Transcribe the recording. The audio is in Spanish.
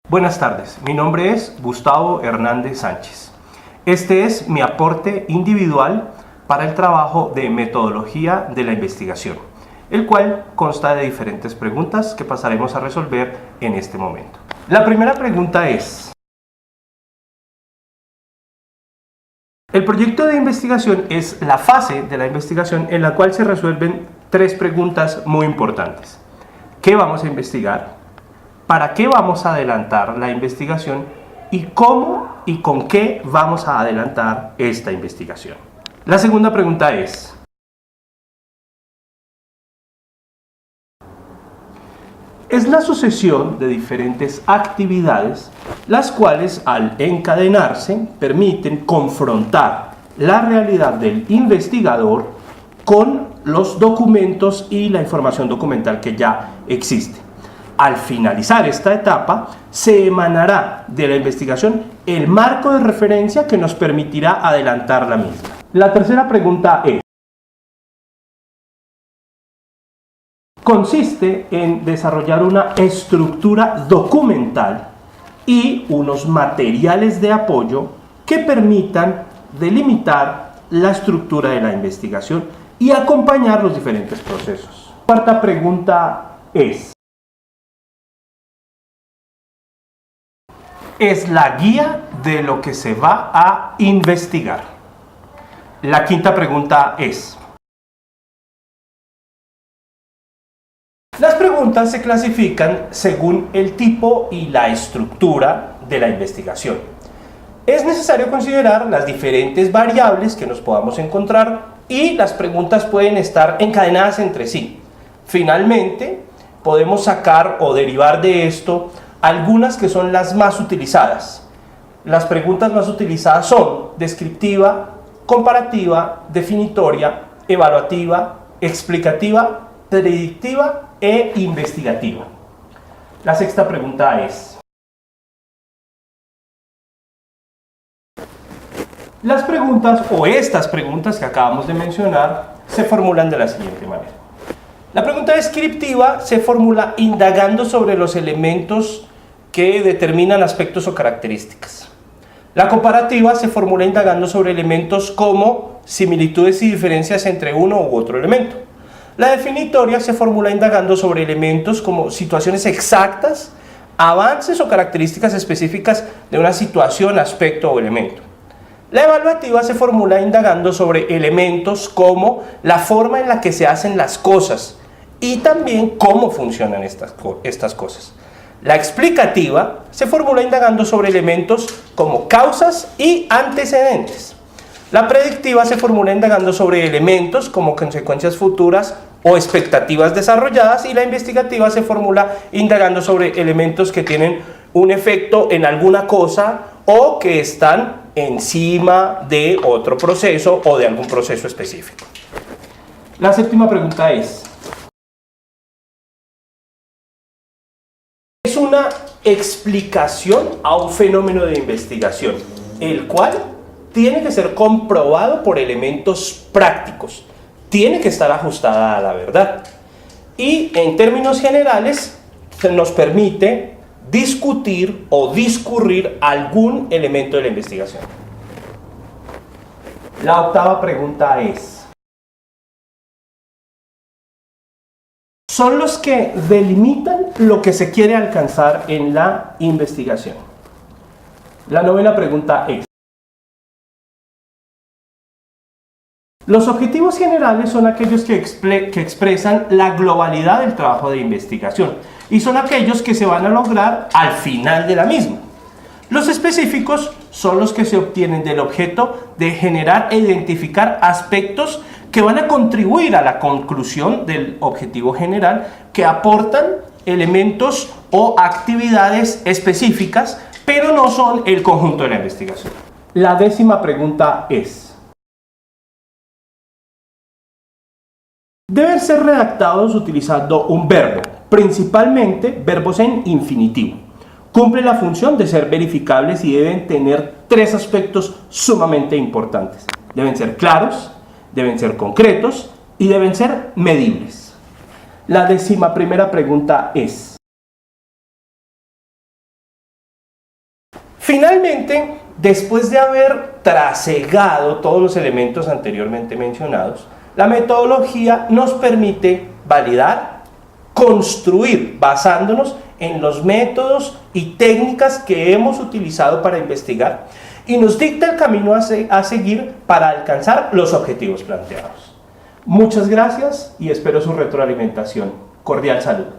Buenas tardes, mi nombre es Gustavo Hernández Sánchez. Este es mi aporte individual para el trabajo de metodología de la investigación, el cual consta de diferentes preguntas que pasaremos a resolver en este momento. La primera pregunta es: el proyecto de investigación es la fase de la investigación en la cual se resuelven tres preguntas muy importantes. ¿Qué vamos a investigar? ¿Para qué vamos a adelantar la investigación? ¿Y cómo y con qué vamos a adelantar esta investigación? La segunda pregunta es: es la sucesión de diferentes actividades las cuales al encadenarse permiten confrontar la realidad del investigador con los documentos y la información documental que ya existe. Al finalizar esta etapa, se emanará de la investigación el marco de referencia que nos permitirá adelantar la misma. La tercera pregunta es: consiste en desarrollar una estructura documental y unos materiales de apoyo que permitan delimitar la estructura de la investigación y acompañar los diferentes procesos. Cuarta pregunta es: es la guía de lo que se va a investigar. La quinta pregunta es: las preguntas se clasifican según el tipo y la estructura de la investigación. Es necesario considerar las diferentes variables que nos podamos encontrar y las preguntas pueden estar encadenadas entre sí. Finalmente, podemos sacar o derivar de esto algunas que son las más utilizadas. Las preguntas más utilizadas son descriptiva, comparativa, definitoria, evaluativa, explicativa, predictiva e investigativa. La sexta pregunta es: las preguntas o estas preguntas que acabamos de mencionar se formulan de la siguiente manera. La pregunta descriptiva se formula indagando sobre los elementos que determinan aspectos o características. La comparativa se formula indagando sobre elementos como similitudes y diferencias entre uno u otro elemento. La definitoria se formula indagando sobre elementos como situaciones exactas, avances o características específicas de una situación, aspecto o elemento. La evaluativa se formula indagando sobre elementos como la forma en la que se hacen las cosas y también cómo funcionan estas cosas. La explicativa se formula indagando sobre elementos como causas y antecedentes. La predictiva se formula indagando sobre elementos como consecuencias futuras o expectativas desarrolladas, y la investigativa se formula indagando sobre elementos que tienen un efecto en alguna cosa o que están encima de otro proceso o de algún proceso específico. La séptima pregunta es: es una explicación a un fenómeno de investigación, el cual tiene que ser comprobado por elementos prácticos, tiene que estar ajustada a la verdad y en términos generales nos permite discutir o discurrir algún elemento de la investigación. La octava pregunta es: son los que delimitan lo que se quiere alcanzar en la investigación. La novena pregunta es: los objetivos generales son aquellos que expresan la globalidad del trabajo de investigación y son aquellos que se van a lograr al final de la misma. Los específicos son los que se obtienen del objeto de generar e identificar aspectos que van a contribuir a la conclusión del objetivo general, que aportan elementos o actividades específicas, pero no son el conjunto de la investigación. La décima pregunta es: deben ser redactados utilizando un verbo, principalmente verbos en infinitivo. Cumplen la función de ser verificables y deben tener tres aspectos sumamente importantes. Deben ser claros, deben ser concretos y deben ser medibles. La 11ª pregunta es: Finalmente, después de haber trasegado todos los elementos anteriormente mencionados, la metodología nos permite validar, construir, basándonos en los métodos y técnicas que hemos utilizado para investigar, y nos dicta el camino a seguir para alcanzar los objetivos planteados. Muchas gracias y espero su retroalimentación. Cordial saludo.